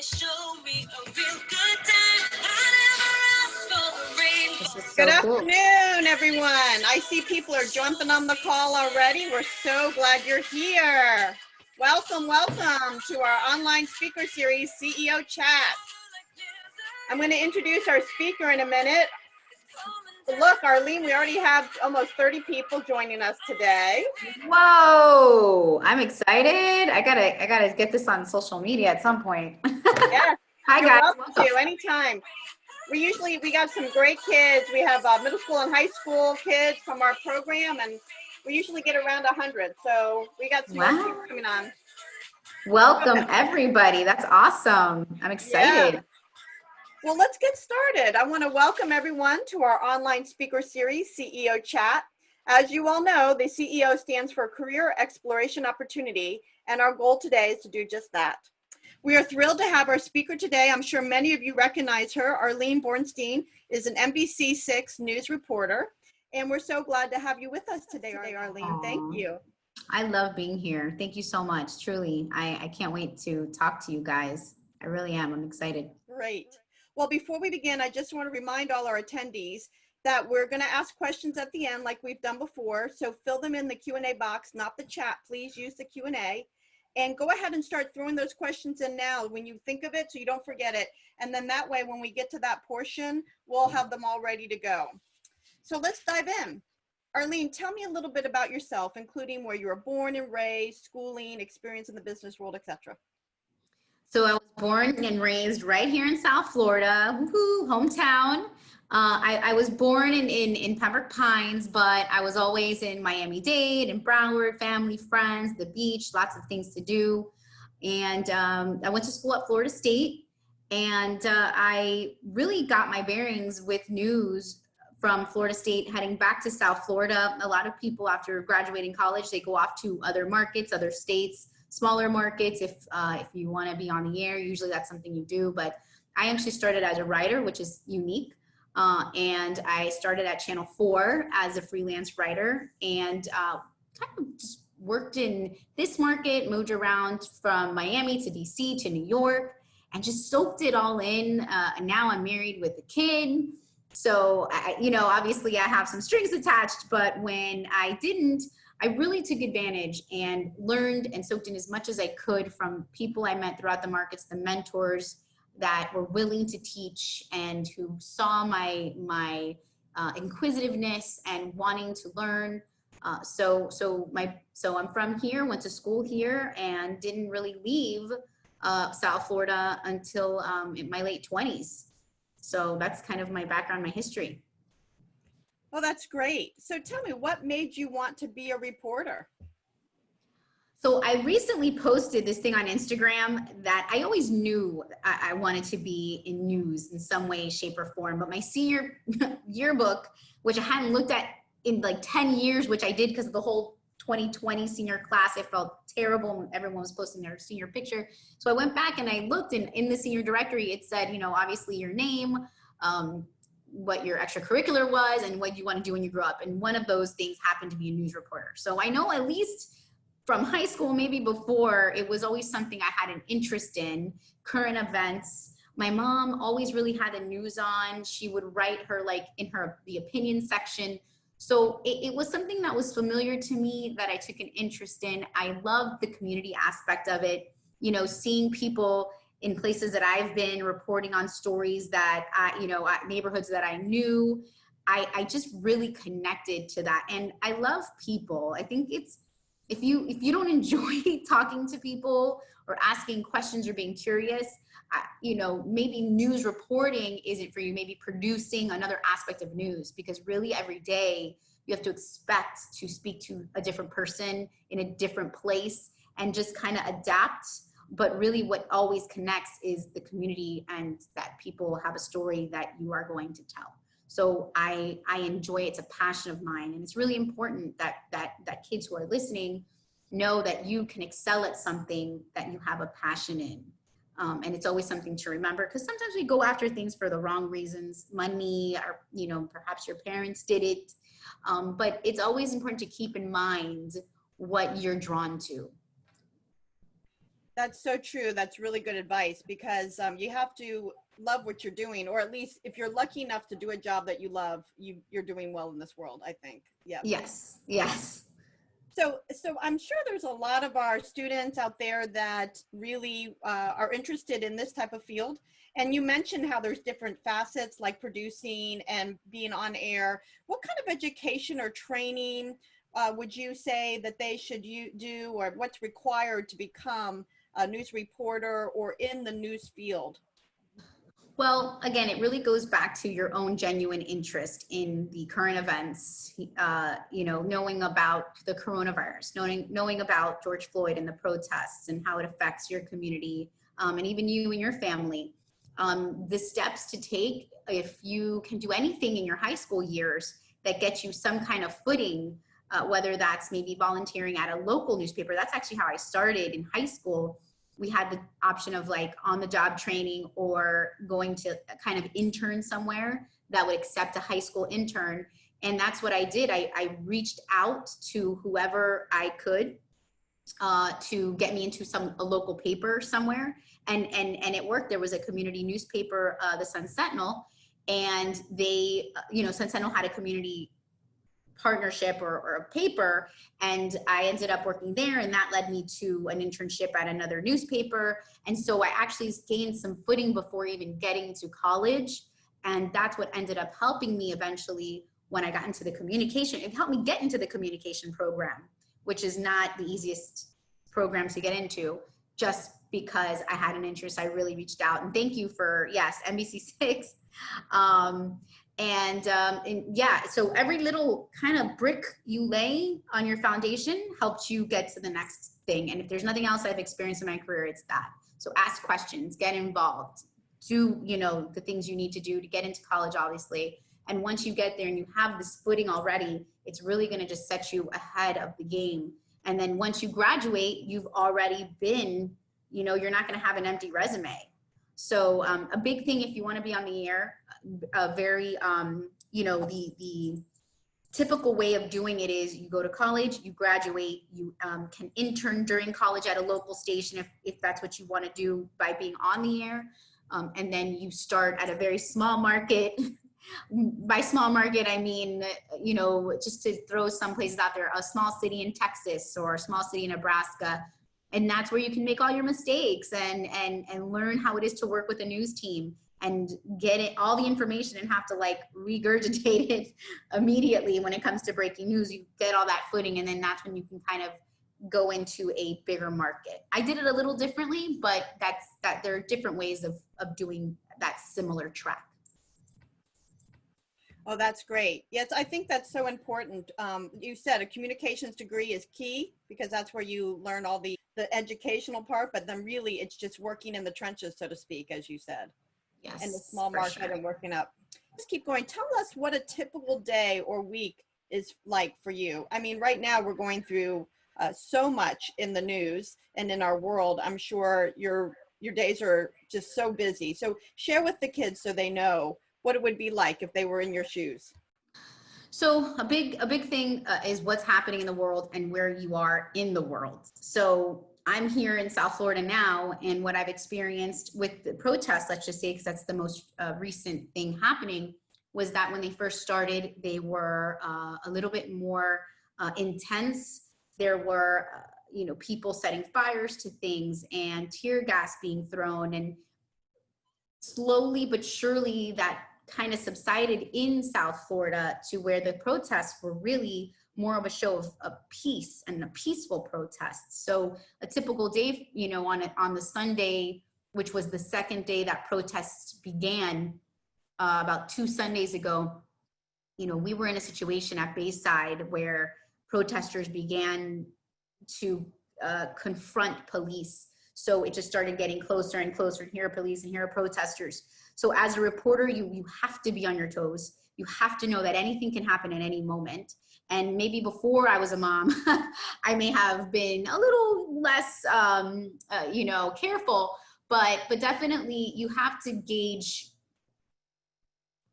show me a real good time. I never asked for the rain. This is so Good cool. afternoon, everyone. I see people are jumping on the call already. We're so glad you're here. Welcome, welcome to our online speaker series, CEO Chat. I'm going to introduce our speaker in a minute. Look, Arlene, we already have almost 30 people joining us today. Whoa, I'm excited. I gotta get this on social media at some point. Yes, Hi you're guys. welcome to anytime. We got some great kids. We have middle school and high school kids from our program, and we usually get around 100. So we got some more people coming on. Welcome everybody. That's awesome. I'm excited. Yeah. Well, let's get started. I want to welcome everyone to our online speaker series, CEO Chat. As you all know, the CEO stands for Career Exploration Opportunity, and our goal today is to do just that. We are thrilled to have our speaker today. I'm sure many of you recognize her. Arlene Borenstein is an NBC6 news reporter, and we're so glad to have you with us today, Arlene. Thank you. I love being here. Thank you so much. Truly, I can't wait to talk to you guys. I really am. I'm excited. Great. Well, before we begin, I just want to remind all our attendees that we're going to ask questions at the end like we've done before. So fill them in the Q&A box, not the chat. Please use the Q&A. And go ahead and start throwing those questions in now when you think of it so you don't forget it. And then that way, when we get to that portion, we'll have them all ready to go. So let's dive in. Arlene, tell me a little bit about yourself, including where you were born and raised, schooling, experience in the business world, etc. So I was born and raised right here in South Florida, woohoo, hometown. I was born in Pembroke Pines, but I was always in Miami-Dade and Broward, family, friends, the beach, lots of things to do. And I went to school at Florida State, and I really got my bearings with news from Florida State heading back to South Florida. A lot of people after graduating college, they go off to other markets, other states, smaller markets. If you want to be on the air, usually that's something you do. But I actually started as a writer, which is unique. And I started at Channel 4 as a freelance writer, and kind of just worked in this market, moved around from Miami to DC to New York, and just soaked it all in. And now I'm married with a kid. So, obviously I have some strings attached, but when I didn't, I really took advantage and learned and soaked in as much as I could from people I met throughout the markets, the mentors that were willing to teach and who saw my inquisitiveness and wanting to learn. So I'm from here, went to school here, and didn't really leave South Florida until in my late 20s. So that's kind of my background, my history. Well, that's great. So tell me, what made you want to be a reporter? So I recently posted this thing on Instagram that I always knew I wanted to be in news in some way, shape, or form. But my senior yearbook, which I hadn't looked at in like 10 years, which I did because of the whole 2020 senior class, I felt terrible when everyone was posting their senior picture. So I went back and I looked, and in the senior directory, it said, obviously your name, what your extracurricular was, and what you want to do when you grow up. And one of those things happened to be a news reporter. So I know at least from high school, maybe before, it was always something I had an interest in, current events. My mom always really had the news on. She would write the opinion section. So it was something that was familiar to me, that I took an interest in. I loved the community aspect of it, seeing people in places that I've been, reporting on stories that neighborhoods that I knew. I just really connected to that. And I love people. I think it's, if you don't enjoy talking to people or asking questions or being curious, maybe news reporting isn't for you. Maybe producing another aspect of news, because really every day you have to expect to speak to a different person in a different place and just kind of adapt. But really what always connects is the community, and that people have a story that you are going to tell. So I enjoy it. It's a passion of mine. And it's really important that kids who are listening know that you can excel at something that you have a passion in. And it's always something to remember, because sometimes we go after things for the wrong reasons, money, or, perhaps your parents did it. But it's always important to keep in mind what you're drawn to. That's so true. That's really good advice because you have to love what you're doing, or at least if you're lucky enough to do a job that you love, you're doing well in this world, I think. Yeah. Yes, yes. So I'm sure there's a lot of our students out there that really are interested in this type of field. And you mentioned how there's different facets like producing and being on air. What kind of education or training would you say that they should do, or what's required to become a news reporter or in the news field? Well, again, it really goes back to your own genuine interest in the current events, knowing about the coronavirus, knowing about George Floyd and the protests and how it affects your community, and even you and your family. The steps to take, if you can do anything in your high school years that gets you some kind of footing, whether that's maybe volunteering at a local newspaper. That's actually how I started in high school. We had the option of like on the job training or going to kind of intern somewhere that would accept a high school intern. And that's what I did. I reached out to whoever I could to get me into a local paper somewhere. And it worked. There was a community newspaper, the Sun Sentinel, and they, Sun Sentinel had a community partnership or a paper, and I ended up working there, and that led me to an internship at another newspaper. And so I actually gained some footing before even getting to college, and that's what ended up helping me eventually when I got into the communication. It helped me get into the communication program, which is not the easiest program to get into, just because I had an interest. I really reached out, and thank you for, yes, NBC6. And yeah, so every little kind of brick you lay on your foundation helps you get to the next thing. And if there's nothing else I've experienced in my career, it's that. So ask questions, get involved, do, the things you need to do to get into college, obviously. And once you get there and you have this footing already, it's really going to just set you ahead of the game. And then once you graduate, you've already been, you're not going to have an empty resume. So a big thing, if you want to be on the air, very, the typical way of doing it is you go to college, you graduate, you can intern during college at a local station if that's what you want to do by being on the air. And then you start at a very small market. By small market, I mean, just to throw some places out there, a small city in Texas or a small city in Nebraska. And that's where you can make all your mistakes and learn how it is to work with a news team and get all the information and have to like regurgitate it immediately when it comes to breaking news. You get all that footing, and then that's when you can kind of go into a bigger market. I did it a little differently, but there are different ways of doing that similar track. Oh, that's great. Yes, I think that's so important. You said a communications degree is key because that's where you learn all the educational part, but then really it's just working in the trenches, so to speak, as you said. Yes, and the small market sure. and working up. Just keep going. Tell us what a typical day or week is like for you. I mean, right now we're going through so much in the news and in our world. I'm sure your days are just so busy. So share with the kids so they know what it would be like if they were in your shoes. So a big thing is what's happening in the world and where you are in the world. So I'm here in South Florida now, and what I've experienced with the protests, let's just say, because that's the most recent thing happening, was that when they first started, they were a little bit more intense. There were, people setting fires to things and tear gas being thrown, and slowly but surely that kind of subsided in South Florida to where the protests were really more of a show of peace and a peaceful protest. So a typical day, on the Sunday, which was the second day that protests began, about 2 Sundays ago, we were in a situation at Bayside where protesters began to confront police. So it just started getting closer and closer, and here are police and here are protesters. So as a reporter, you have to be on your toes. You have to know that anything can happen at any moment. And maybe before I was a mom, I may have been a little less, careful, but definitely you have to gauge.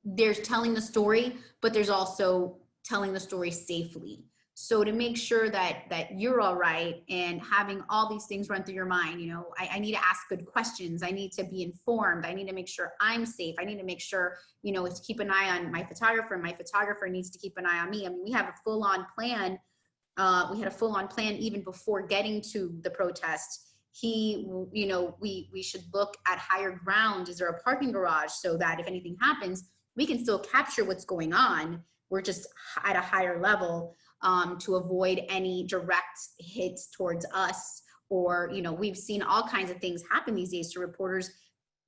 There's telling the story, but there's also telling the story safely. So to make sure that you're all right and having all these things run through your mind, you know, I need to ask good questions. I need to be informed. I need to make sure I'm safe. I need to make sure, you know, to keep an eye on my photographer. My photographer needs to keep an eye on me. I mean, we have a full-on plan. We had a full-on plan even before getting to the protest. You know, we should look at higher ground. Is there a parking garage so that if anything happens, we can still capture what's going on. We're just at a higher level to avoid any direct hits towards us. Or, you know, we've seen all kinds of things happen these days to reporters,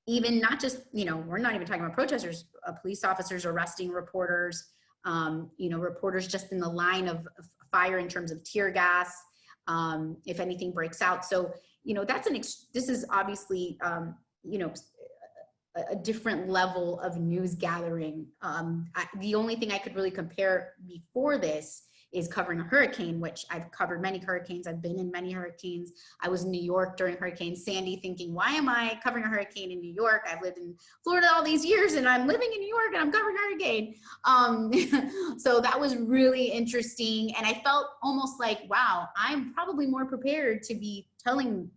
even not just, you know, we're not even talking about protesters, police officers arresting reporters, you know, reporters just in the line of fire in terms of tear gas, if anything breaks out. So, you know, this is obviously, you know, a different level of news gathering. The only thing I could really compare before this is covering a hurricane, which I've covered many hurricanes. I've been in many hurricanes. I was in New York during Hurricane Sandy thinking, why am I covering a hurricane in New York? I've lived in Florida all these years and I'm living in New York and I'm covering a hurricane. So that was really interesting. And I felt almost like, wow, I'm probably more prepared to be telling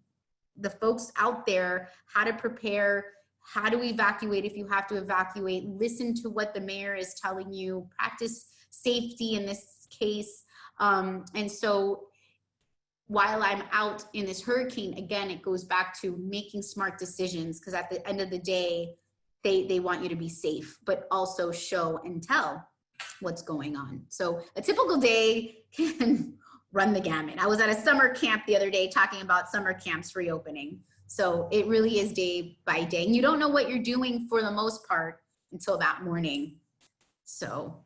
the folks out there how to prepare, how to evacuate if you have to evacuate, listen to what the mayor is telling you, practice safety in this case. And so while I'm out in this hurricane, again, it goes back to making smart decisions, because at the end of the day, they want you to be safe, but also show and tell what's going on. So a typical day can run the gamut. I was at a summer camp the other day talking about summer camps reopening. So it really is day by day. And you don't know what you're doing for the most part until that morning. So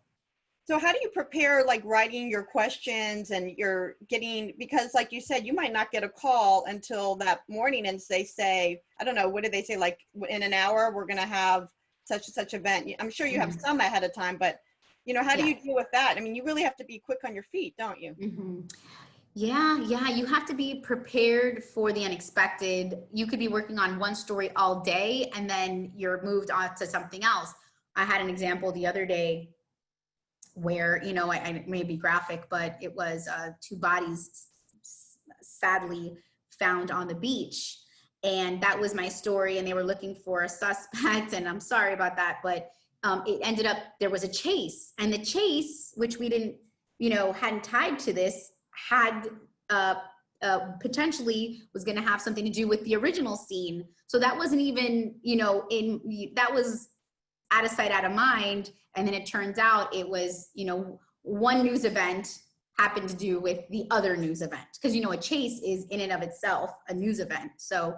how do you prepare, like writing your questions and you're getting, because like you said, you might not get a call until that morning and they say, I don't know, what did they say? Like in an hour, we're going to have such and such event. I'm sure you have some ahead of time, but you know, how do you deal with that? I mean, you really have to be quick on your feet, don't you? Yeah, you have to be prepared for the unexpected. You could be working on one story all day and then you're moved on to something else. I had an example the other day where, you know, I may be graphic, but it was 2 bodies sadly found on the beach. And that was my story. And they were looking for a suspect. And I'm sorry about that, but it ended up, there was a chase. And the chase, which we didn't, you know, hadn't tied to this, had potentially was going to have something to do with the original scene. So that wasn't even, you know, that was out of sight, out of mind. And then it turns out it was, you know, one news event happened to do with the other news event. Because, you know, a chase is in and of itself a news event. So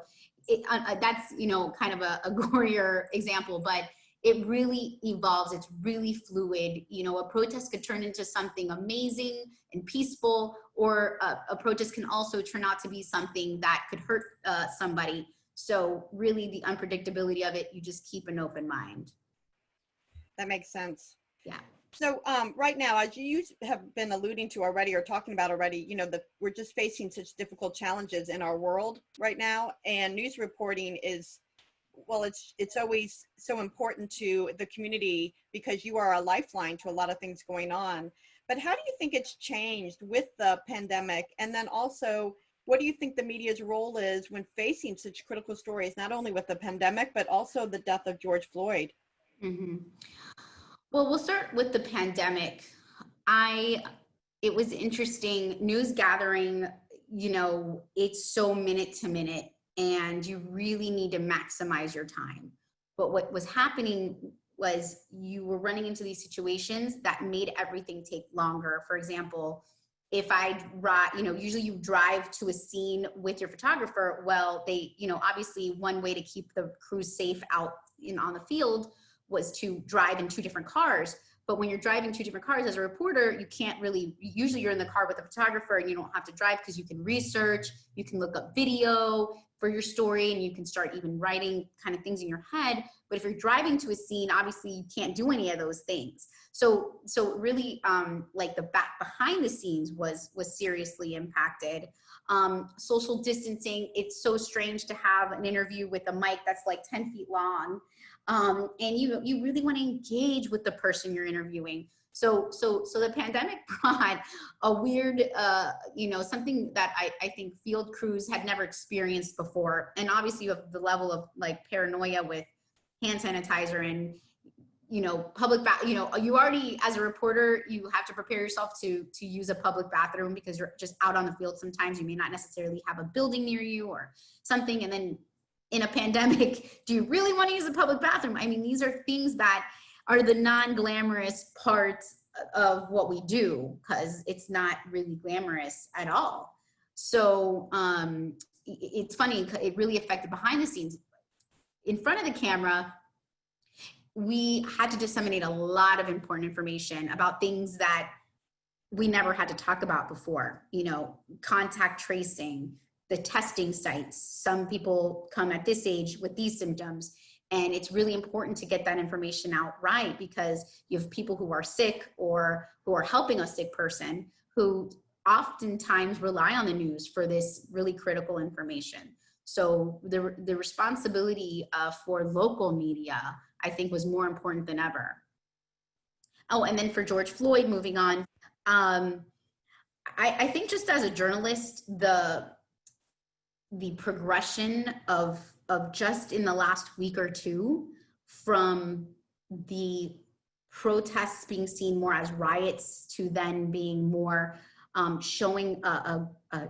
that's, you know, kind of a gorier example, but it really evolves. It's really fluid. You know, a protest could turn into something amazing and peaceful, or a protest can also turn out to be something that could hurt somebody. So really the unpredictability of it, you just keep an open mind. That makes sense. Yeah. So right now, as you have been alluding to already or talking about already, you know, we're just facing such difficult challenges in our world right now. And news reporting is, well, it's always so important to the community because you are a lifeline to a lot of things going on. But how do you think it's changed with the pandemic? And then also, what do you think the media's role is when facing such critical stories, not only with the pandemic, but also the death of George Floyd? Well, we'll start with the pandemic. It was interesting, news gathering, you know, it's so minute to minute and you really need to maximize your time. But what was happening was you were running into these situations that made everything take longer. For example, if you know, usually you drive to a scene with your photographer. Well, they, you know, obviously one way to keep the crews safe out on the field was to drive in 2 different cars. But when you're driving 2 different cars as a reporter, you can't really, usually you're in the car with the photographer and you don't have to drive because you can research, you can look up video for your story, and you can start even writing kind of things in your head. But if you're driving to a scene, obviously you can't do any of those things. So really like the back behind the scenes was seriously impacted. Social distancing, it's so strange to have an interview with a mic that's like 10 feet long. And you really want to engage with the person you're interviewing. So the pandemic brought a weird, something that I think field crews had never experienced before. And obviously you have the level of like paranoia with hand sanitizer and, you already, as a reporter, you have to prepare yourself to use a public bathroom because you're just out on the field. Sometimes you may not necessarily have a building near you or something. And then in a pandemic, do you really want to use a public bathroom? I mean, these are things that are the non-glamorous parts of what we do, because it's not really glamorous at all. So it's funny, it really affected behind the scenes. In front of the camera, we had to disseminate a lot of important information about things that we never had to talk about before, contact tracing, the testing sites. Some people come at this age with these symptoms, and it's really important to get that information out right, because you have people who are sick or who are helping a sick person who oftentimes rely on the news for this really critical information. So the responsibility for local media, I think, was more important than ever. Oh, and then for George Floyd, moving on, I think just as a journalist, the progression of just in the last week or two, from the protests being seen more as riots to then being more showing a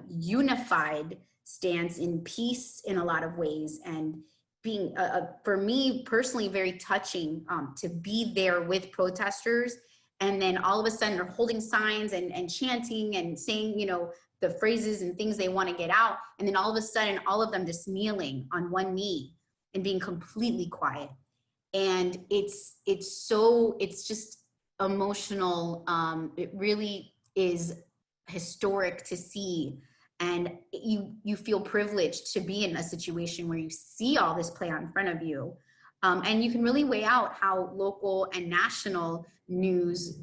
unified stance in peace in a lot of ways, and being, for me personally, very touching to be there with protesters. And then all of a sudden they're holding signs and chanting and saying, the phrases and things they want to get out. And then all of a sudden, all of them just kneeling on one knee and being completely quiet. And it's just emotional. It really is historic to see. And you feel privileged to be in a situation where you see all this play out in front of you. And you can really weigh out how local and national news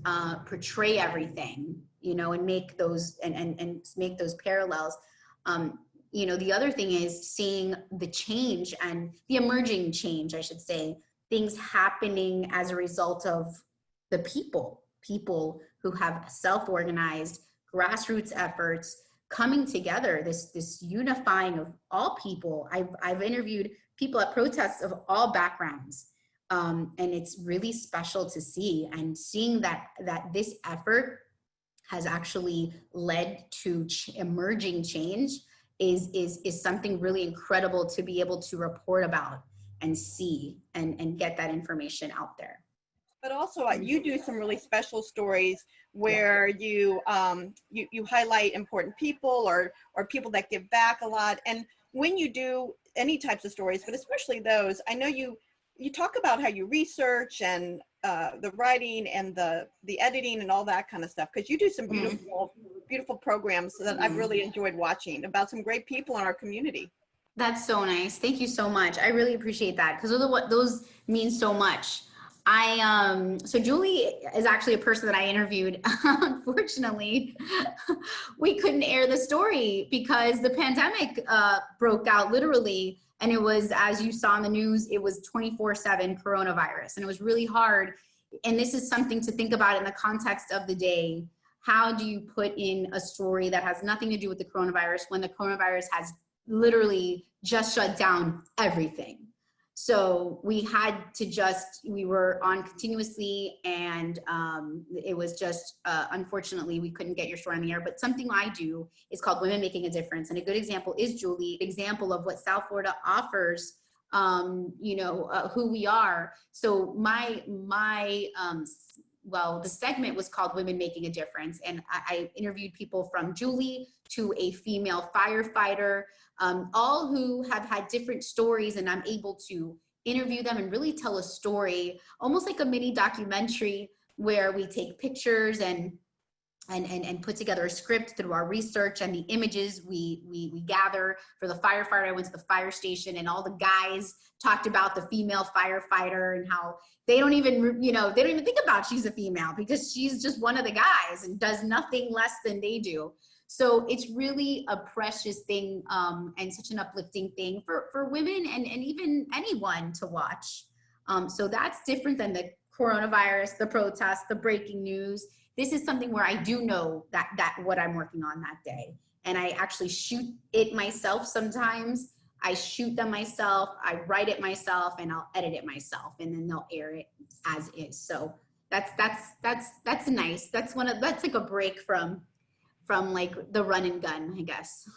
portray everything, and make those and make those parallels. The other thing is seeing the change and the emerging change, I should say, things happening as a result of the people who have self-organized grassroots efforts coming together, this unifying of all people. I've interviewed people at protests of all backgrounds. And it's really special to see, and seeing that this effort has actually led to emerging change is something really incredible to be able to report about and see and get that information out there. But also you do some really special stories where you highlight important people or people that give back a lot. And when you do any types of stories, but especially those, I know you talk about how you research and the writing and the editing and all that kind of stuff, because you do some beautiful programs that I've really enjoyed watching about some great people in our community. That's so nice. Thank you so much. I really appreciate that, because those mean so much. So Julie is actually a person that I interviewed. Unfortunately, we couldn't air the story because the pandemic broke out literally. And it was, as you saw in the news, it was 24/7 coronavirus. And it was really hard. And this is something to think about in the context of the day. How do you put in a story that has nothing to do with the coronavirus when the coronavirus has literally just shut down everything? So we were on continuously, and it was just, unfortunately, we couldn't get your story on the air. But something I do is called Women Making a Difference. And a good example is Julie, example of what South Florida offers, who we are. So the segment was called Women Making a Difference. And I interviewed people from Julie to a female firefighter, all who have had different stories, and I'm able to interview them and really tell a story, almost like a mini documentary, where we take pictures and put together a script through our research and the images we gather. For the firefighter, I went to the fire station, and all the guys talked about the female firefighter and how they don't even think about she's a female, because she's just one of the guys and does nothing less than they do. So it's really a precious thing, and such an uplifting thing for women and even anyone to watch. So that's different than the coronavirus, the protests, the breaking news. This is something where I do know that what I'm working on that day. And I actually shoot it myself sometimes. I shoot them myself, I write it myself, and I'll edit it myself, and then they'll air it as is. So that's nice. That's like a break from like the run and gun, I guess.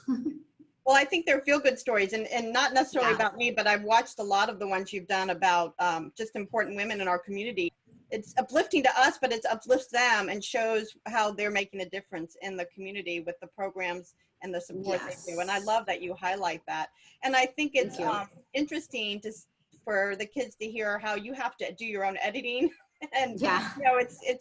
Well, I think they're feel-good stories, and not necessarily Yeah. about me, but I've watched a lot of the ones you've done about just important women in our community. It's uplifting to us, but it uplifts them and shows how they're making a difference in the community with the programs and the support Yes. they do. And I love that you highlight that. And I think it's Thank you. interesting for the kids to hear how you have to do your own editing. And Yeah. you know,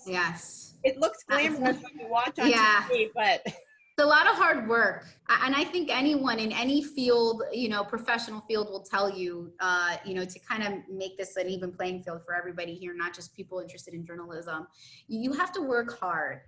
Yes. it looks glamorous when you watch on Yeah. TV, but It's a lot of hard work. And I think anyone in any field, professional field will tell you, to kind of make this an even playing field for everybody here, not just people interested in journalism. You have to work hard.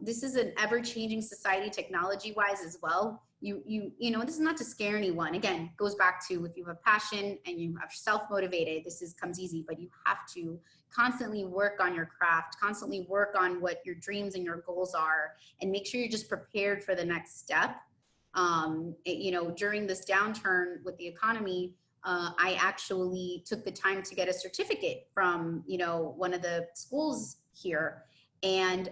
This is an ever-changing society technology-wise as well. This is not to scare anyone. Again, goes back to if you have passion and you have self-motivated, comes easy, but you have to constantly work on your craft, constantly work on what your dreams and your goals are, and make sure you're just prepared for the next step. During this downturn with the economy, I actually took the time to get a certificate from, one of the schools here. And,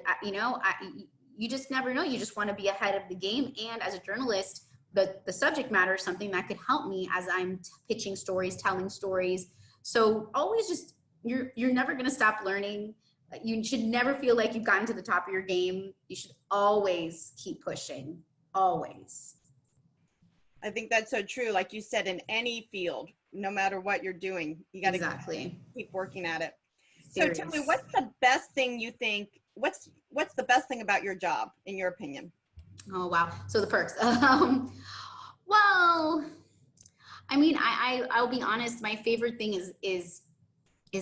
you just never know. You just want to be ahead of the game. And as a journalist, the subject matter is something that could help me as I'm pitching stories, telling stories. So always just, you're never going to stop learning. You should never feel like you've gotten to the top of your game. You should always keep pushing, always. I think that's so true. Like you said, in any field, no matter what you're doing, you got to Exactly. keep working at it. Serious. So tell me, what's the best thing you think, what's the best thing about your job, in your opinion? Oh, wow. So the perks. Well, I mean, I'll be honest. My favorite thing is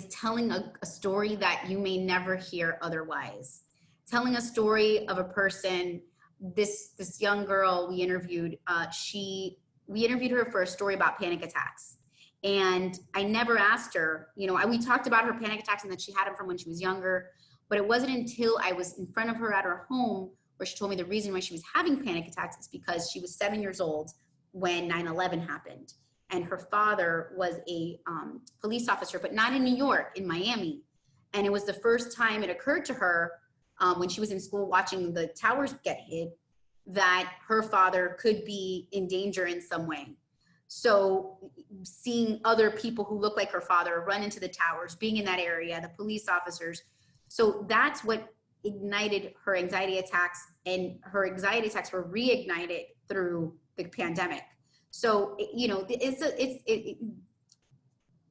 telling a story that you may never hear otherwise. Telling a story of a person, this young girl we interviewed, we interviewed her for a story about panic attacks. And I never asked her, we talked about her panic attacks and that she had them from when she was younger, but it wasn't until I was in front of her at her home where she told me the reason why she was having panic attacks is because she was 7 years old when 9/11 happened. And her father was a police officer, but not in New York, in Miami. And it was the first time it occurred to her when she was in school watching the towers get hit that her father could be in danger in some way. So seeing other people who look like her father run into the towers, being in that area, the police officers. So that's what ignited her anxiety attacks, and her anxiety attacks were reignited through the pandemic. So,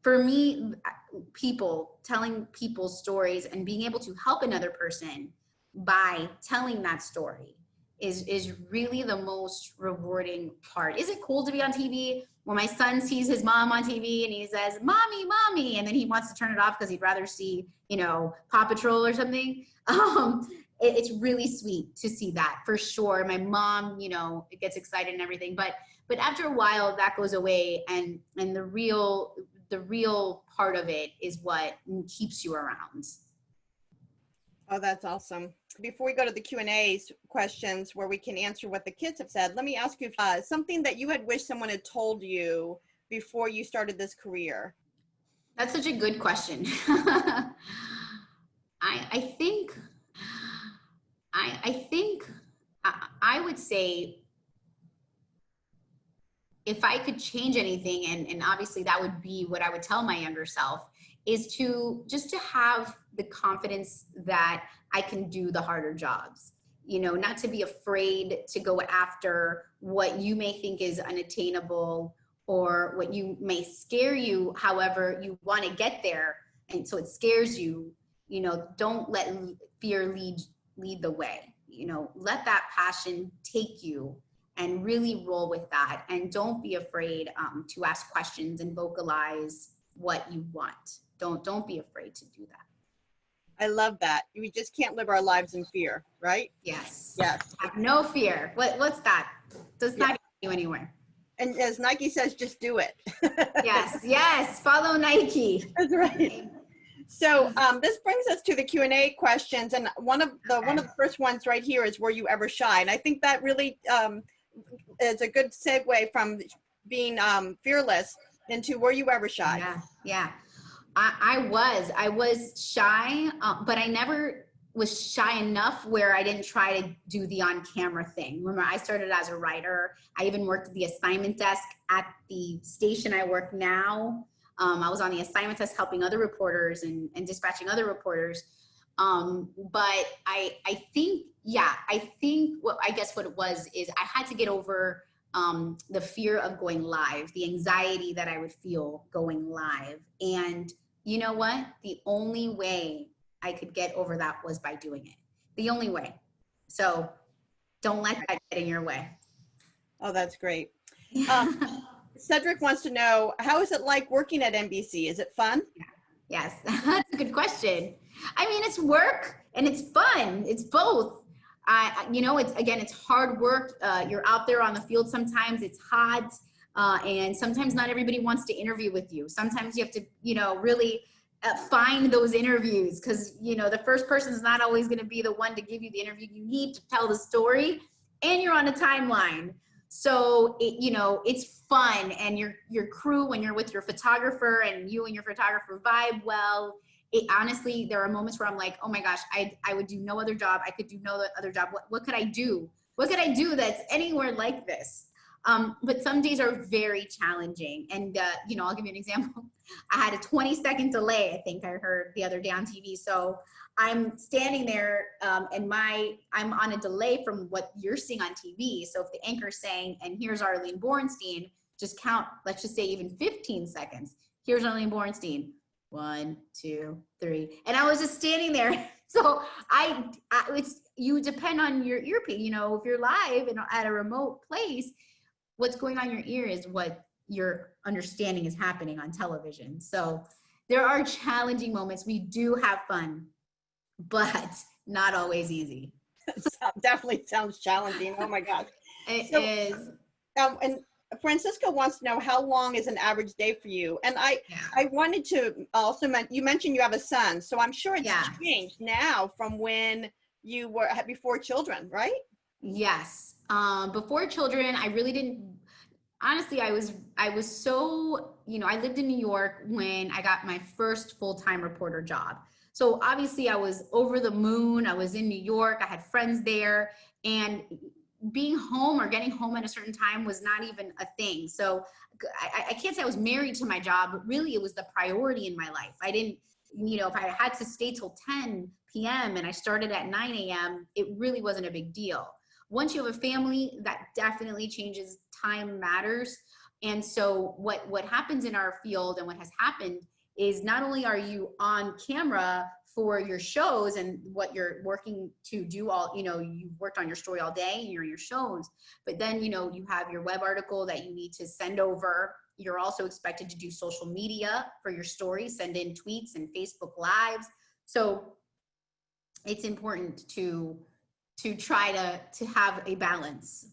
for me, telling people's stories and being able to help another person by telling that story is really the most rewarding part. Is it cool to be on TV? When my son sees his mom on TV and he says, "Mommy, mommy," and then he wants to turn it off because he'd rather see, Paw Patrol or something. It's really sweet to see that, for sure. My mom, it gets excited and everything, but after a while that goes away, and the real part of it is what keeps you around. Oh, that's awesome. Before we go to the Q&A questions where we can answer what the kids have said, let me ask you something that you had wished someone had told you before you started this career. That's such a good question. I think I would say, if I could change anything, and obviously that would be what I would tell my younger self, is to have the confidence that I can do the harder jobs, not to be afraid to go after what you may think is unattainable or what you may scare you. However, you want to get there, and so it scares you. Don't let fear lead the way. Let that passion take you and really roll with that. And don't be afraid to ask questions and vocalize what you want. Don't be afraid to do that. I love that. We just can't live our lives in fear, right? Yes. Yes. Have no fear. What's that? Does not get you anywhere. And as Nike says, just do it. Yes. Follow Nike. That's right. So this brings us to the Q&A questions, and one of the first ones right here is, were you ever shy? And I think that really is a good segue from being fearless into, were you ever shy? Yeah, yeah. I was shy, but I never was shy enough where I didn't try to do the on-camera thing. Remember, I started as a writer. I even worked at the assignment desk at the station I work now. I was on the assignment desk helping other reporters and dispatching other reporters. But I think, yeah, I guess what it was is I had to get over the fear of going live, the anxiety that I would feel going live. And you know what? The only way I could get over that was by doing it. The only way. So don't let that get in your way. Oh, that's great. Cedric wants to know, how is it like working at NBC? Is it fun? Yes, that's a good question. I mean, it's work and it's fun. It's both. It's hard work. You're out there on the field. Sometimes it's hot, and sometimes not everybody wants to interview with you. Sometimes you have to, really find those interviews, because, the first person is not always going to be the one to give you the interview you need to tell the story, and you're on a timeline. So, it's fun, and your crew, when you're with your photographer and you and your photographer vibe well. Honestly, there are moments where I'm like, oh my gosh, I would do no other job. I could do no other job. What could I do? What could I do that's anywhere like this? But some days are very challenging. And, I'll give you an example. I had a 20-second delay, I think I heard the other day on TV. So I'm standing there and I'm on a delay from what you're seeing on TV. So if the anchor's saying, and here's Arlene Borenstein, just count, let's just say even 15 seconds. Here's Arlene Borenstein. 1, 2, 3. And I was just standing there. So you depend on your earpiece, if you're live and at a remote place, what's going on in your ear is what your understanding is happening on television. So there are challenging moments. We do have fun, but not always easy. Definitely sounds challenging. Oh my gosh. It is. And Francisco wants to know, how long is an average day for you? And I wanted to also you mentioned you have a son, so I'm sure it's changed now from when you were before children, right? Yes. Before children, I really didn't. Honestly, I was so, I lived in New York when I got my first full-time reporter job. So obviously I was over the moon. I was in New York. I had friends there, and being home or getting home at a certain time was not even a thing. So I can't say I was married to my job, but really it was the priority in my life. I didn't, if I had to stay till 10 p.m. and I started at 9 a.m., it really wasn't a big deal. Once you have a family, that definitely changes. Time matters. And so what happens in our field, and what has happened, is not only are you on camera for your shows and what you're working to do you've worked on your story all day and you're in your shows, but then, you have your web article that you need to send over. You're also expected to do social media for your story, send in tweets and Facebook Lives. So it's important to try to have a balance.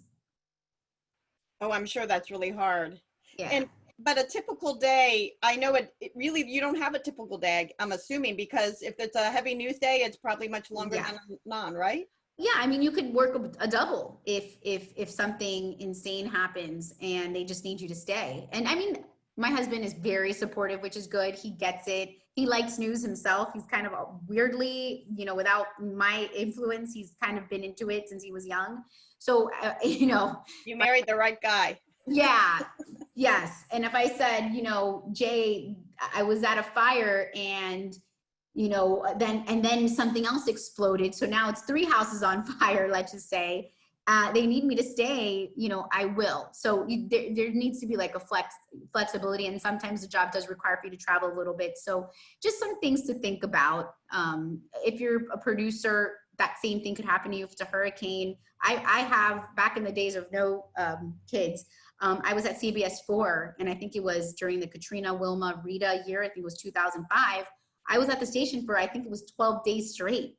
Oh, I'm sure that's really hard. Yeah. But a typical day, I know it really, you don't have a typical day, I'm assuming, because if it's a heavy news day, it's probably much longer than a non, right? Yeah, I mean, you could work a double if something insane happens and they just need you to stay. And I mean, my husband is very supportive, which is good. He gets it. He likes news himself. He's kind of weirdly, without my influence, he's kind of been into it since he was young. So, You married the right guy. Yeah. Yes. And if I said, Jay, I was at a fire and, then something else exploded. So now it's 3 houses on fire, let's just say, they need me to stay, I will. So there needs to be like a flexibility. And sometimes the job does require for you to travel a little bit. So just some things to think about. If you're a producer, that same thing could happen to you if it's a hurricane. I have, back in the days of no kids, I was at CBS 4, and I think it was during the Katrina, Wilma, Rita year. I think it was 2005. I was at the station for, I think it was 12 days straight.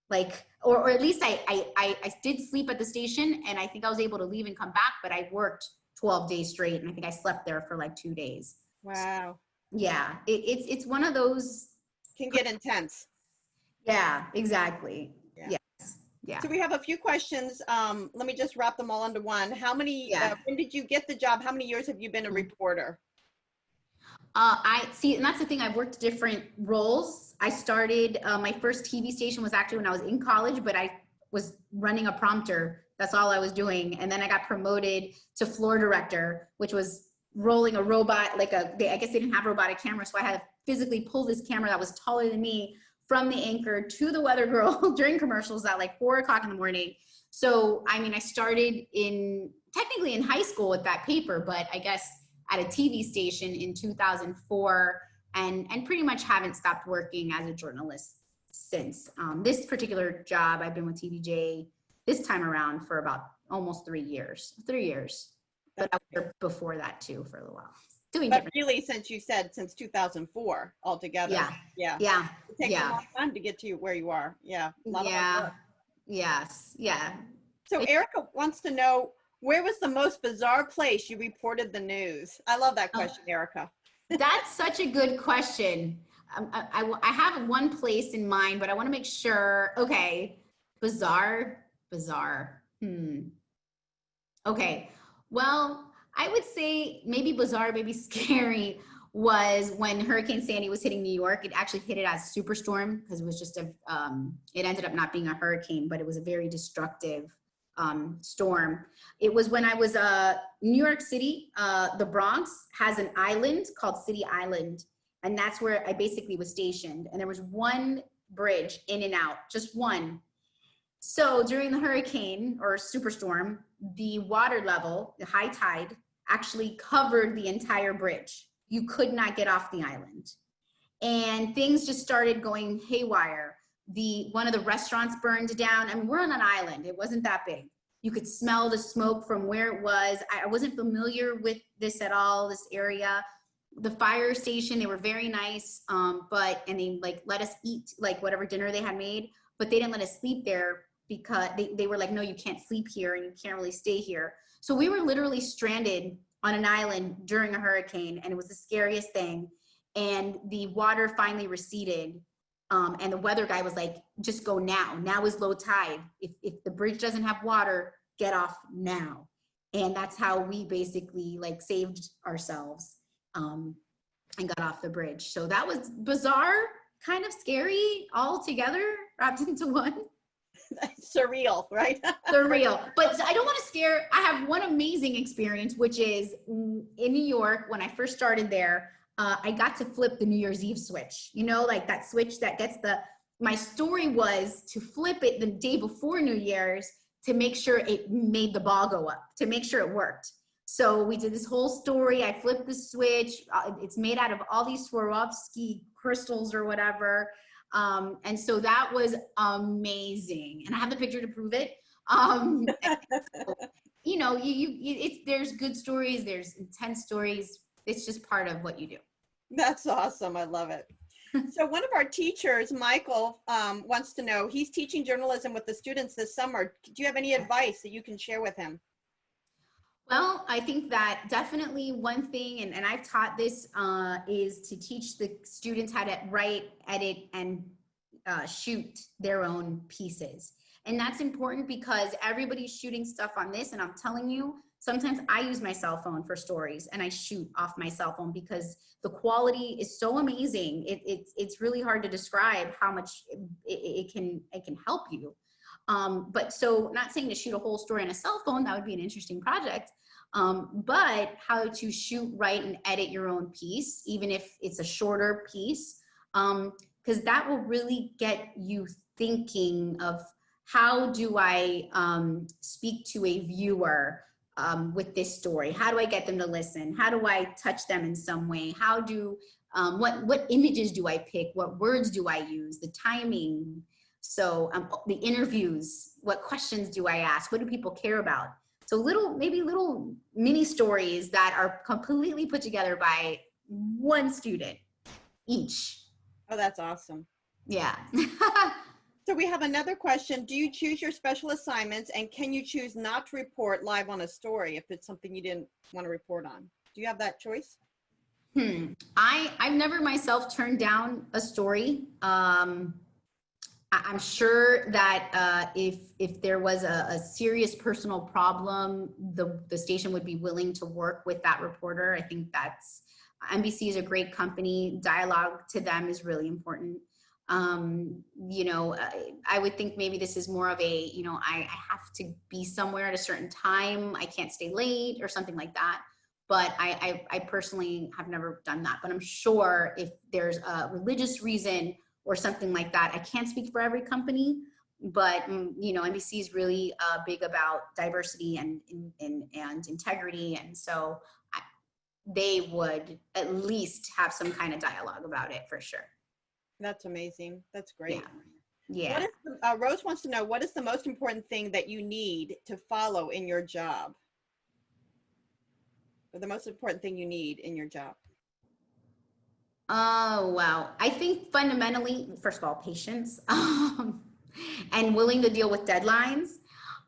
Like, or at least I did sleep at the station, and I think I was able to leave and come back, but I worked 12 days straight, and I think I slept there for like 2 days. Wow. Yeah, it's one of those can get intense. Yeah, exactly. Yeah. Yes. Yeah. So we have a few questions. Let me just wrap them all into one. How many, Yeah. when did you get the job? How many years have you been a reporter? I see, and that's the thing. I've worked different roles. I started, my first TV station was actually when I was in college, but I was running a prompter. That's all I was doing. And then I got promoted to floor director, which was rolling a robot, like I guess they didn't have robotic cameras. So I had to physically pull this camera that was taller than me from the anchor to the weather girl during commercials at like 4 o'clock in the morning. So, I mean, I started technically in high school with that paper, but I guess at a TV station in 2004 and pretty much haven't stopped working as a journalist since. This particular job, I've been with TVJ this time around for about almost 3 years. 3 years. But I was there before that too for a little while. Doing But different. really, since you said since 2004 altogether. Yeah. Yeah. Yeah. It takes Yeah. a long time to get to where you are. Yeah. A lot of hard Yeah. work. Yes. Yeah. So Erica wants to know, where was the most bizarre place you reported the news? I love that question, Erica. That's such a good question. I have one place in mind, but I want to make sure. Okay. Bizarre. Okay. Well, I would say maybe bizarre, maybe scary was when Hurricane Sandy was hitting New York. It actually hit it as superstorm because it was just it ended up not being a hurricane, but it was a very destructive storm. It was when I was New York City, the Bronx has an island called City Island. And that's where I basically was stationed. And there was one bridge in and out, just one. So during the hurricane or superstorm, the water level, the high tide, actually covered the entire bridge. You could not get off the island. And things just started going haywire. One of the restaurants burned down. I mean, we're on an island. It wasn't that big. You could smell the smoke from where it was. I wasn't familiar with this at all, this area. The fire station, they were very nice, and they like let us eat like whatever dinner they had made, but they didn't let us sleep there because they were like, no, you can't sleep here and you can't really stay here. So we were literally stranded on an island during a hurricane, and it was the scariest thing. And the water finally receded. And the weather guy was like, just go now. Now is low tide. If the bridge doesn't have water, get off now. And that's how we basically like saved ourselves and got off the bridge. So that was bizarre, kind of scary all together, wrapped into one. Surreal, right? Surreal. But I don't want to scare. I have one amazing experience, which is in New York, when I first started there, I got to flip the New Year's Eve switch, you know, like that switch that gets my story was to flip it the day before New Year's to make sure it made the ball go up, to make sure it worked. So we did this whole story. I flipped the switch. It's made out of all these Swarovski crystals or whatever. And so that was amazing. And I have the picture to prove it. So, you know, there's good stories, there's intense stories. It's just part of what you do. That's awesome. I love it. So one of our teachers, Michael, wants to know, he's teaching journalism with the students this summer. Do you have any advice that you can share with him? Well, I think that definitely one thing, and I've taught this, is to teach the students how to write, edit, and shoot their own pieces. And that's important because everybody's shooting stuff on this, and I'm telling you, sometimes I use my cell phone for stories and I shoot off my cell phone because the quality is so amazing. It's really hard to describe how much it can help you. But so not saying to shoot a whole story on a cell phone, that would be an interesting project. But how to shoot, write, and edit your own piece, even if it's a shorter piece, because that will really get you thinking of how do I speak to a viewer with this story? How do I get them to listen? How do I touch them in some way? How do, what images do I pick? What words do I use? The timing. So the interviews, what questions do I ask? What do people care about? So maybe little mini stories that are completely put together by one student each. Oh, that's awesome. Yeah. So we have another question. Do you choose your special assignments, and can you choose not to report live on a story if it's something you didn't want to report on? Do you have that choice? I've never myself turned down a story. I'm sure that if there was a serious personal problem, the station would be willing to work with that reporter. I think that's NBC is a great company. Dialogue to them is really important. You know, I would think maybe this is more of a, you know, I have to be somewhere at a certain time. I can't stay late or something like that. But I personally have never done that. But I'm sure if there's a religious reason or something like that, I can't speak for every company, but you know, NBC is really big about diversity and integrity, and so they would at least have some kind of dialogue about it for sure. That's amazing. That's great. Yeah. What is Rose wants to know, what is the most important thing that you need to follow in your job? Or the most important thing you need in your job? Oh, wow. I think fundamentally, first of all, patience and willing to deal with deadlines.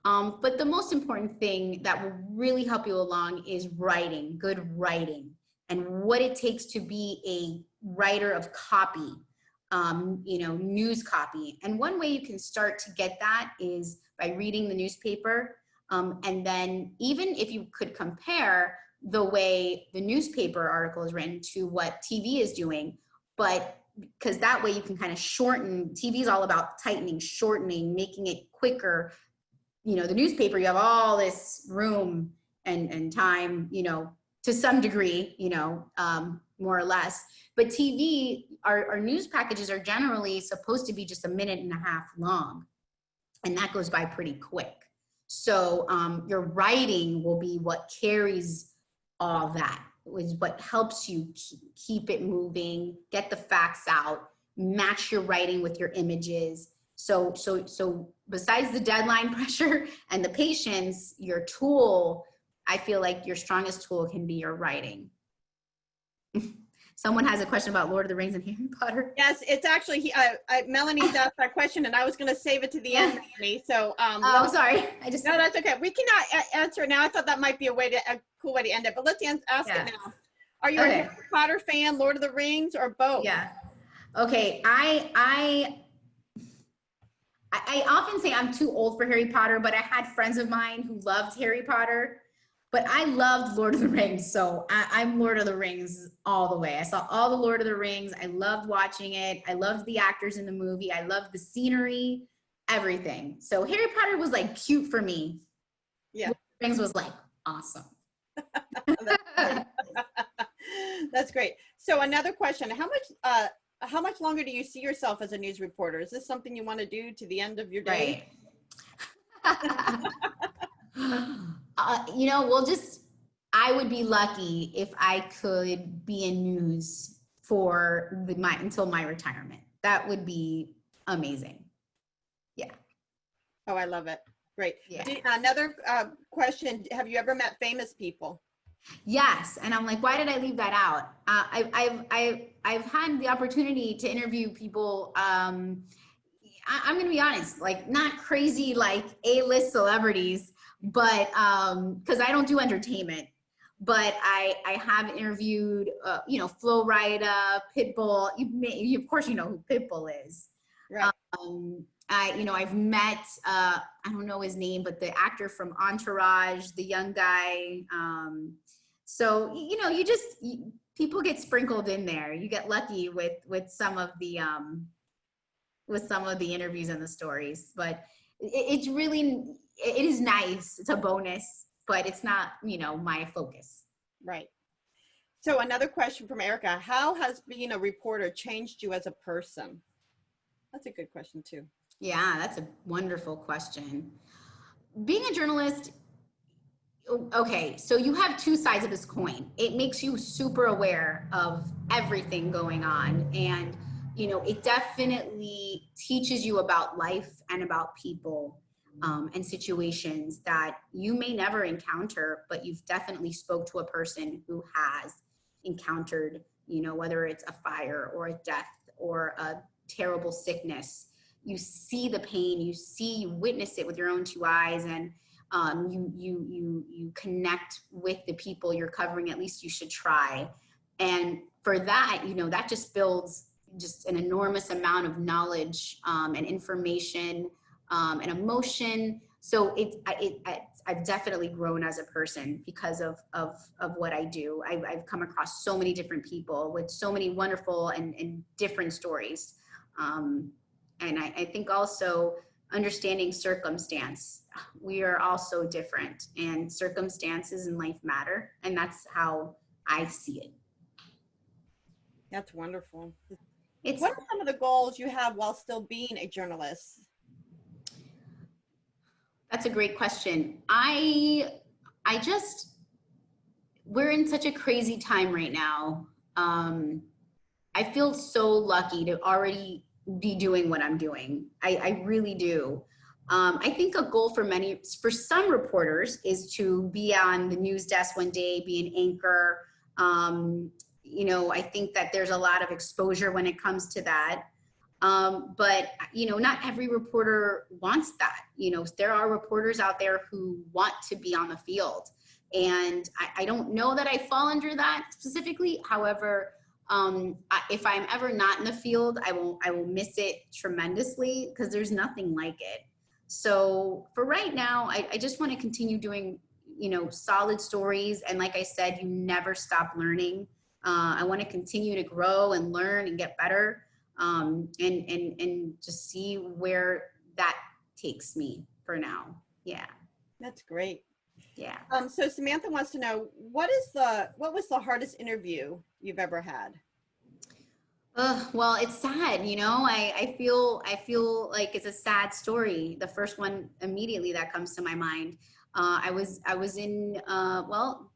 But the most important thing that will really help you along is writing, good writing, and what it takes to be a writer of copy, you know, news copy. And one way you can start to get that is by reading the newspaper. And then even if you could compare the way the newspaper article is written to what TV is doing, but because that way you can kind of shorten. TV is all about tightening, shortening, making it quicker. You know, the newspaper, you have all this room and time, you know, to some degree, you know, more or less. But TV, our news packages are generally supposed to be just a minute and a half long, and that goes by pretty quick. So your writing will be what carries all that, is what helps you keep it moving, get the facts out, match your writing with your images. So besides the deadline pressure and the patience, your tool, I feel like your strongest tool can be your writing. Someone has a question about Lord of the Rings and Harry Potter. Yes, it's actually, Melanie's asked that question and I was going to save it to the end, Melanie. So, oh, sorry. No, that's okay. We cannot answer it now. I thought that might be a cool way to end it, but let's ask it now. Are you a Harry Potter fan, Lord of the Rings, or both? Yeah. Okay. I often say I'm too old for Harry Potter, but I had friends of mine who loved Harry Potter. But I loved Lord of the Rings, so I'm Lord of the Rings all the way. I saw all the Lord of the Rings. I loved watching it. I loved the actors in the movie. I loved the scenery, everything. So Harry Potter was like cute for me. Yeah. Lord of the Rings was like awesome. That's great. So another question, how much longer do you see yourself as a news reporter? Is this something you want to do to the end of your day? Right. You know, I would be lucky if I could be in news for until my retirement. That would be amazing. Yeah. Oh, I love it. Great. Yeah. Another question, have you ever met famous people? Yes. And I'm like, why did I leave that out? I've had the opportunity to interview people. I'm going to be honest, like not crazy, like A-list celebrities, but because I don't do entertainment, but I have interviewed, you know, Flo Rida, Pitbull. Of course, you know who Pitbull is. Right. I've met, I don't know his name, but the actor from Entourage, the young guy. So, you know, people get sprinkled in there. You get lucky with some of the interviews and the stories, but it is nice. It's a bonus, but it's not, you know, my focus. Right. So another question from Erica, how has being a reporter changed you as a person? That's a good question too. Yeah, that's a wonderful question. Being a journalist, okay, so you have two sides of this coin. It makes you super aware of everything going on, and you know, it definitely teaches you about life and about people and situations that you may never encounter, but you've definitely spoke to a person who has encountered, you know, whether it's a fire or a death or a terrible sickness. You see the pain, you witness it with your own two eyes, and you connect with the people you're covering. At least you should try. And for that, that just builds just an enormous amount of knowledge and information and emotion. So I've definitely grown as a person because of what I do. I've come across so many different people with so many wonderful and different stories. And I think also understanding circumstance. We are all so different, and circumstances in life matter. And that's how I see it. That's wonderful. It's, What are some of the goals you have while still being a journalist? that's a great question. We're in such a crazy time right now. I feel so lucky to already be doing what I'm doing. I really do. I think a goal for some reporters is to be on the news desk one day, be an anchor. I think that there's a lot of exposure when it comes to that. But not every reporter wants that. There are reporters out there who want to be on the field. And I don't know that I fall under that specifically. However, if I'm ever not in the field, I will miss it tremendously because there's nothing like it. So for right now, I just want to continue doing, solid stories. And like I said, you never stop learning. I want to continue to grow and learn and get better, and just see where that takes me for now. Yeah. That's great. Yeah. So Samantha wants to know, what was the hardest interview you've ever had? Well, it's sad, I feel like it's a sad story. The first one immediately that comes to my mind. I was in, well,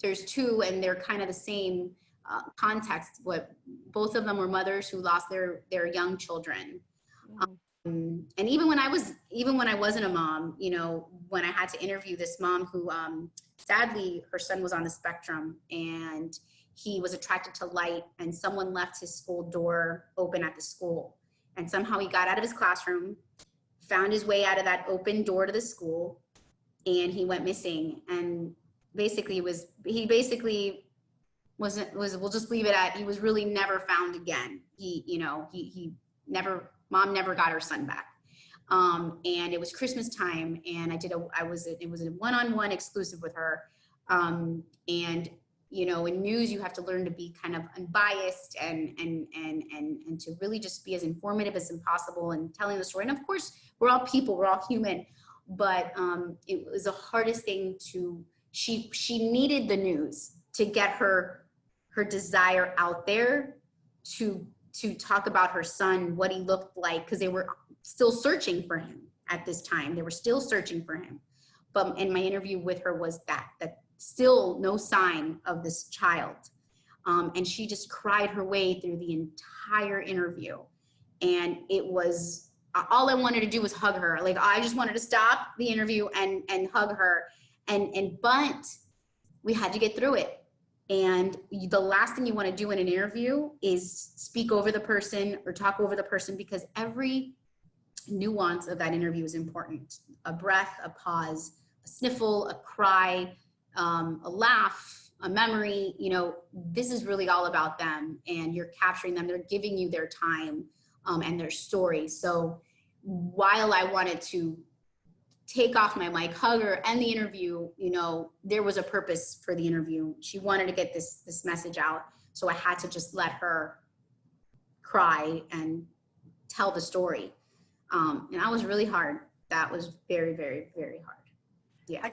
there's two and they're kind of the same context. Both of them were mothers who lost their young children. And even when I wasn't a mom, when I had to interview this mom who, sadly, her son was on the spectrum and he was attracted to light, and someone left his school door open at the school. And somehow he got out of his classroom, found his way out of that open door to the school, and he went missing. And basically we'll just leave it at, he was really never found again. Mom never got her son back. And it was Christmas time, and it was a one-on-one exclusive with her. And in news, you have to learn to be kind of unbiased and to really just be as informative as possible and telling the story. And of course, we're all people, we're all human, but it was the hardest thing she needed the news to get her desire out there to talk about her son, what he looked like, because they were still searching for him at this time. They were still searching for him. But in my interview with her was that still no sign of this child. And she just cried her way through the entire interview. And it was, all I wanted to do was hug her. Like, I just wanted to stop the interview and hug her. But we had to get through it. And the last thing you want to do in an interview is speak over the person or talk over the person, because every nuance of that interview is important. A breath, a pause, a sniffle, a cry, a laugh, a memory, this is really all about them, and you're capturing them. They're giving you their time and their story. So while I wanted to take off my mic, hug her, and the interview, there was a purpose for the interview. She wanted to get this message out. So I had to just let her cry and tell the story. And that was really hard. That was very, very, very hard. Yeah. I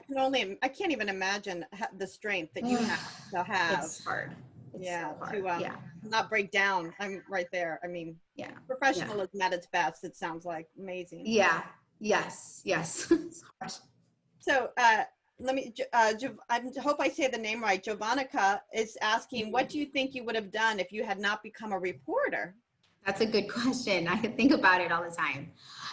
can't even imagine the strength that you have to have. It's hard. It's yeah. so hard. To not break down. I'm right there. I mean, yeah. Professionalism at its best, it sounds like. Amazing. Yeah. Yes. It's hard. So let me, I hope I say the name right. Jovanika is asking, what do you think you would have done if you had not become a reporter? That's a good question. I think about it all the time.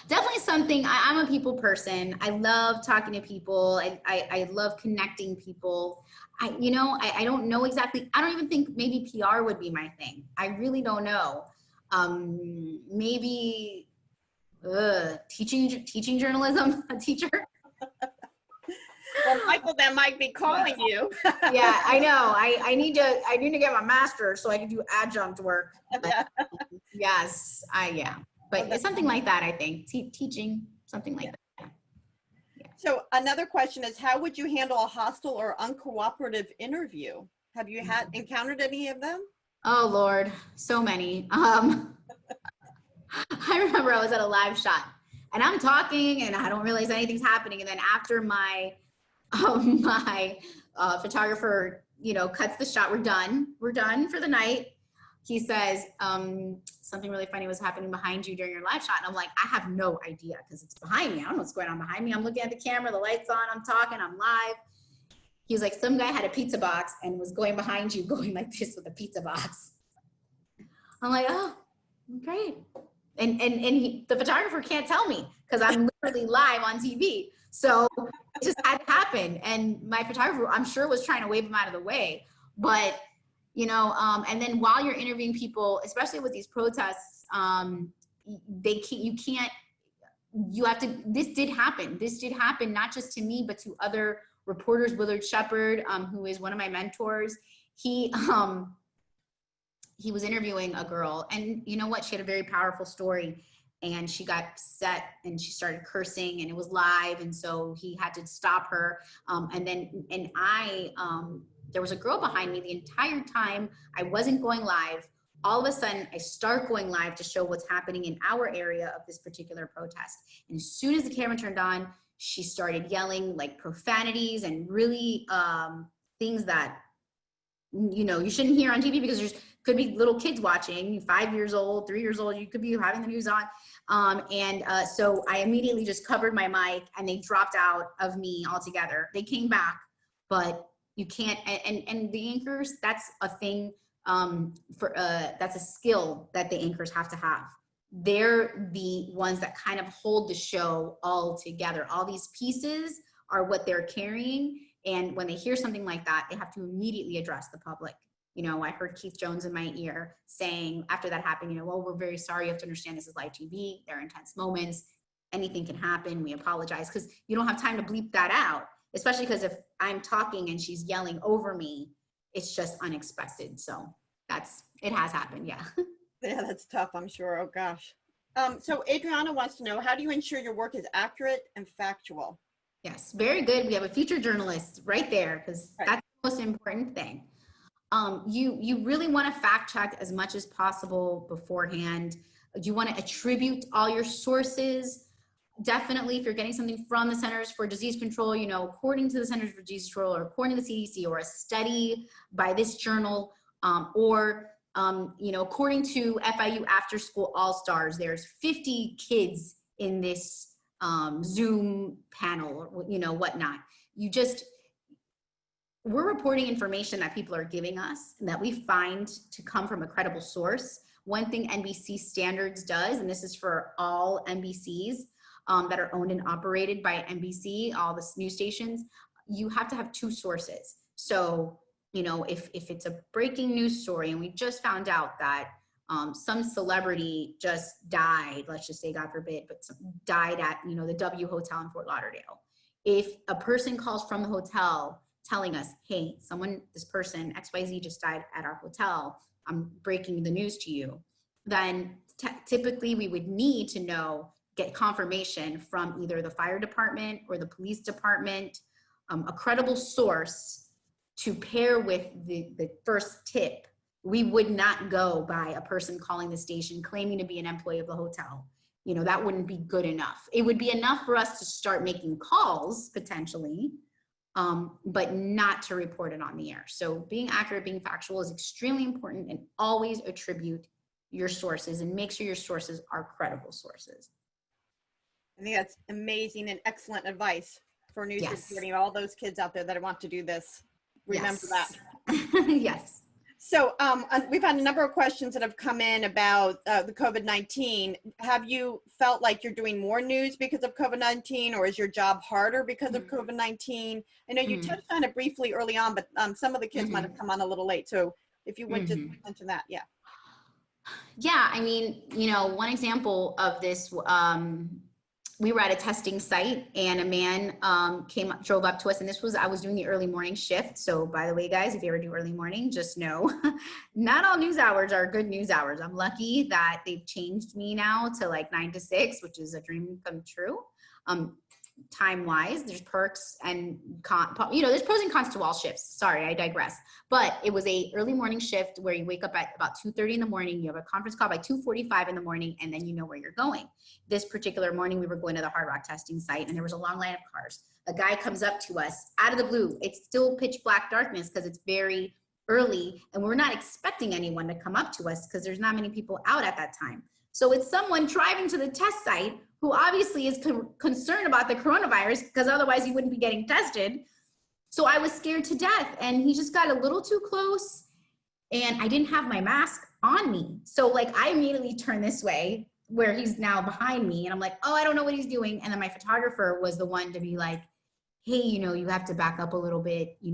Definitely something, I'm a people person. I love talking to people. I love connecting people. I don't know exactly. I don't even think maybe PR would be my thing. I really don't know. Maybe teaching journalism, a teacher. Well, Michael then might be calling you. Yeah, I know. I need to get my master's so I can do adjunct work. Yeah. Yes, yeah. But it's something like that, I think. Teaching, something like that. So another question is, how would you handle a hostile or uncooperative interview? Have you encountered any of them? Oh Lord, so many. I remember I was at a live shot and I'm talking and I don't realize anything's happening. And then after my photographer, cuts the shot, we're done for the night. He says, something really funny was happening behind you during your live shot. And I'm like, I have no idea because it's behind me. I don't know what's going on behind me. I'm looking at the camera, the lights on, I'm talking, I'm live. He was like, some guy had a pizza box and was going behind you, going like this with a pizza box. I'm like, oh, great. And the photographer can't tell me because I'm literally live on TV. So it just had to happen. And my photographer, I'm sure, was trying to wave him out of the way. But, and then while you're interviewing people, especially with these protests, this did happen, not just to me, but to other reporters. Willard Shepard, who is one of my mentors, he was interviewing a girl, and you know what? She had a very powerful story, and she got upset and she started cursing, and it was live, and so he had to stop her. There was a girl behind me the entire time. I wasn't going live. All of a sudden, I start going live to show what's happening in our area of this particular protest. And as soon as the camera turned on, she started yelling like profanities and really things that you shouldn't hear on TV because could be little kids watching, 5 years old, 3 years old. You could be having the news on. So I immediately just covered my mic and they dropped out of me altogether. They came back, but you can't, and the anchors, that's a thing that's a skill that the anchors have to have. They're the ones that kind of hold the show all together. All these pieces are what they're carrying. And when they hear something like that, they have to immediately address the public. I heard Keith Jones in my ear saying after that happened, well, we're very sorry. You have to understand this is live TV. There are intense moments. Anything can happen. We apologize, because you don't have time to bleep that out, especially because if I'm talking and she's yelling over me, it's just unexpected. So it has happened. Yeah. Yeah, that's tough, I'm sure. Oh gosh. So Adriana wants to know, how do you ensure your work is accurate and factual? Yes, very good. We have a future journalist right there, because that's the most important thing. You really want to fact check as much as possible beforehand. You want to attribute all your sources. Definitely, if you're getting something from the Centers for Disease Control, according to the Centers for Disease Control, or according to the CDC, or a study by this journal, or according to FIU After School All-Stars, there's 50 kids in this Zoom panel, or whatnot. We're reporting information that people are giving us and that we find to come from a credible source. One thing NBC Standards does, and this is for all NBCs that are owned and operated by NBC, all the news stations, you have to have two sources. So, if it's a breaking news story and we just found out that some celebrity just died, let's just say, God forbid, but died at, the W Hotel in Fort Lauderdale. If a person calls from the hotel telling us, hey, this person, XYZ, just died at our hotel, I'm breaking the news to you, then typically we would need to get confirmation from either the fire department or the police department, a credible source to pair with the first tip. We would not go by a person calling the station claiming to be an employee of the hotel. That wouldn't be good enough. It would be enough for us to start making calls potentially, but not to report it on the air. So being accurate, being factual is extremely important, and always attribute your sources and make sure your sources are credible sources. I think that's amazing and excellent advice for news reporting. All those kids out there that want to do this, remember that. Yes. So we've had a number of questions that have come in about the COVID-19. Have you felt like you're doing more news because of COVID-19, or is your job harder because of COVID-19? I know you touched on it briefly early on, but some of the kids might have come on a little late. So if you would just mention that, yeah. Yeah, I mean, one example of this, we were at a testing site and a man drove up to us, and I was doing the early morning shift. So by the way, guys, if you ever do early morning, just know not all news hours are good news hours. I'm lucky that they've changed me now to like 9 to 6, which is a dream come true. Time wise, there's perks and there's pros and cons to all shifts. Sorry, I digress. But it was a early morning shift where you wake up at about 2:30 in the morning. You have a conference call by 2:45 in the morning, and then you know where you're going. This particular morning, we were going to the Hard Rock testing site, and there was a long line of cars. A guy comes up to us out of the blue. It's still pitch black darkness because it's very early, and we're not expecting anyone to come up to us because there's not many people out at that time. So it's someone driving to the test site who obviously is concerned about the coronavirus because otherwise he wouldn't be getting tested. So I was scared to death, and he just got a little too close, and I didn't have my mask on me. So like I immediately turned this way where he's now behind me, and I'm like, oh, I don't know what he's doing. And then my photographer was the one to be like, hey, you have to back up a little bit. We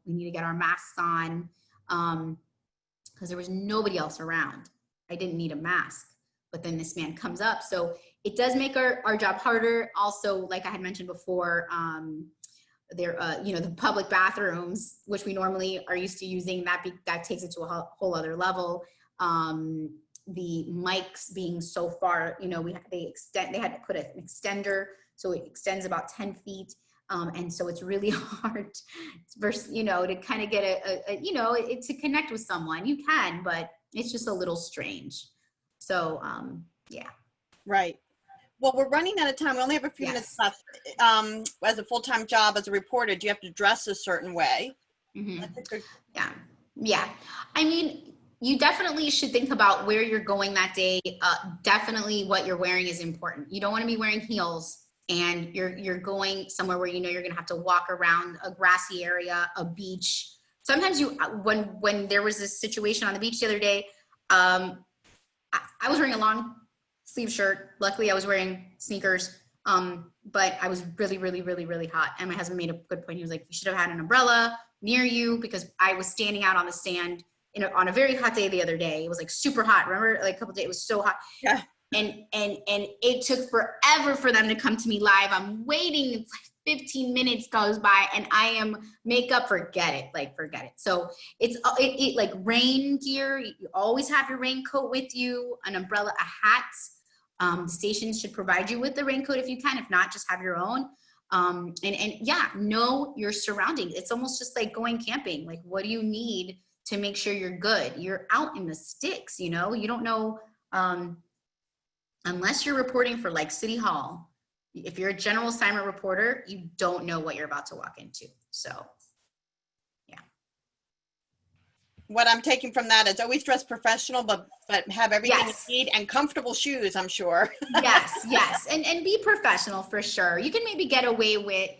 need to get our masks on, because there was nobody else around. I didn't need a mask. But then this man comes up. So it does make our job harder. Also, like I had mentioned before, the public bathrooms, which we normally are used to using, that takes it to a whole other level. The mics being so far, they had to put an extender, so it extends about 10 feet. And so it's really hard to kind of get to connect with someone. You can, but it's just a little strange. So, yeah. Right. Well, we're running out of time. We only have a few minutes left. As a full-time job, as a reporter, do you have to dress a certain way? Mm-hmm. Yeah. I mean, you definitely should think about where you're going that day. Definitely what you're wearing is important. You don't want to be wearing heels and you're going somewhere where you're going to have to walk around a grassy area, a beach. Sometimes when there was this situation on the beach the other day, I was wearing a long sleeve shirt. Luckily, I was wearing sneakers, but I was really, really, really, really hot. And my husband made a good point. He was like, you should have had an umbrella near you, because I was standing out on the sand on a very hot day the other day. It was like super hot. Remember, like a couple of days, it was so hot. Yeah. And it took forever for them to come to me live. I'm waiting. It's like 15 minutes goes by and I am makeup, forget it. So it's like rain gear. You always have your raincoat with you, an umbrella, a hat. Stations should provide you with the raincoat if you can. If not, just have your own. And yeah, know your surroundings. It's almost just like going camping. Like, what do you need to make sure you're good? You're out in the sticks, you don't know, unless you're reporting for like City Hall. If you're a general assignment reporter, you don't know what you're about to walk into. So, yeah. What I'm taking from that is always dress professional, but have everything you need, and comfortable shoes, I'm sure. Yes. And be professional for sure. You can maybe get away with,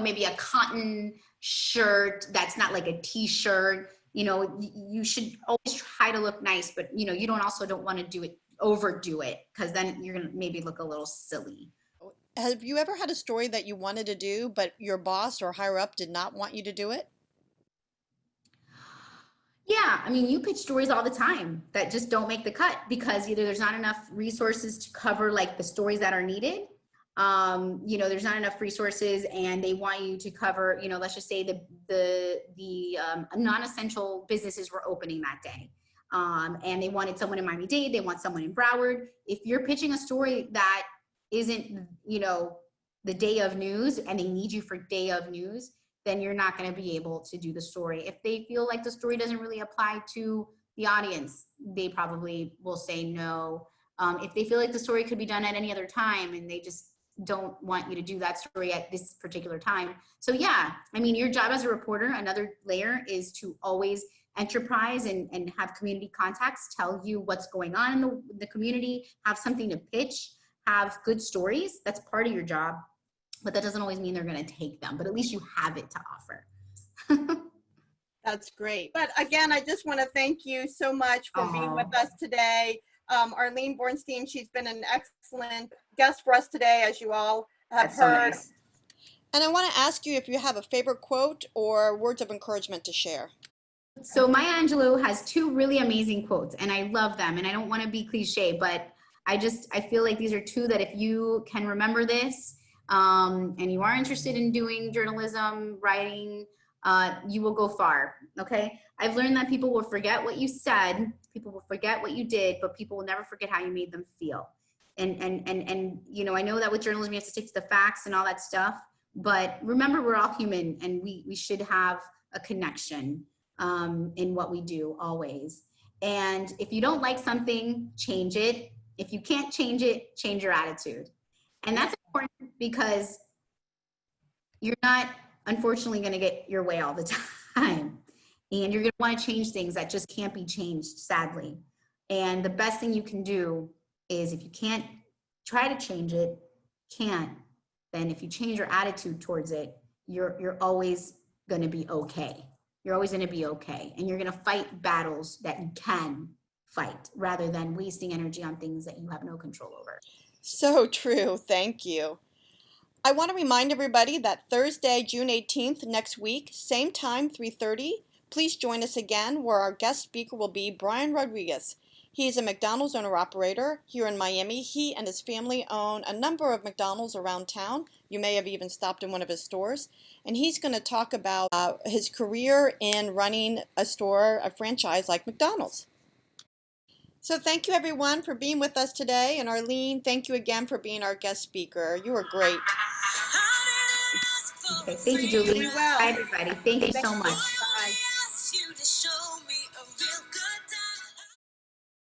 maybe a cotton shirt that's not like a t-shirt. You should always try to look nice, but you don't want to overdo it, because then you're gonna maybe look a little silly. Have you ever had a story that you wanted to do, but your boss or higher up did not want you to do it? Yeah, I mean, you pitch stories all the time that just don't make the cut because either there's not enough resources to cover like the stories that are needed. There's not enough resources, and they want you to cover, let's just say the non-essential businesses were opening that day. And they wanted someone in Miami-Dade, they want someone in Broward. If you're pitching a story that isn't, the day of news, and they need you for day of news, then you're not going to be able to do the story. If they feel like the story doesn't really apply to the audience, they probably will say no. If they feel like the story could be done at any other time and they just don't want you to do that story at this particular time. So yeah, I mean, your job as a reporter, another layer is to always enterprise and have community contacts tell you what's going on in the community, have something to pitch, have good stories. That's part of your job, but that doesn't always mean they're going to take them, but at least you have it to offer. That's great. But again, I just want to thank you so much for being with us today. Arlene Borenstein, she's been an excellent guest for us today, as you all have heard. Nice. And I want to ask you if you have a favorite quote or words of encouragement to share. So Maya Angelou has two really amazing quotes, and I love them. And I don't want to be cliche, but I feel like these are two that if you can remember this, and you are interested in doing journalism, writing, you will go far. Okay. I've learned that people will forget what you said, people will forget what you did, but people will never forget how you made them feel. And you know, I know that with journalism, you have to stick to the facts and all that stuff, but remember, we're all human, and we should have a connection in what we do always. And if you don't like something, change it. If you can't change it, change your attitude. And that's important because you're not, unfortunately, going to get your way all the time. And you're going to want to change things that just can't be changed, sadly. And the best thing you can do is, if you can't try to change it, can't, then if you change your attitude towards it, you're always going to be okay. You're always going to be okay. And you're going to fight battles that you can fight, rather than wasting energy on things that you have no control over. So true. Thank you. I want to remind everybody that Thursday, June 18th, next week, same time, 3:30, please join us again, where our guest speaker will be Brian Rodriguez. He is a McDonald's owner-operator here in Miami. He and his family own a number of McDonald's around town. You may have even stopped in one of his stores. And he's going to talk about his career in running a store, a franchise like McDonald's. So thank you, everyone, for being with us today. And Arlene, thank you again for being our guest speaker. You were great. Okay, thank you, Julie. Be well. Bye, everybody. Thank you so much. Bye.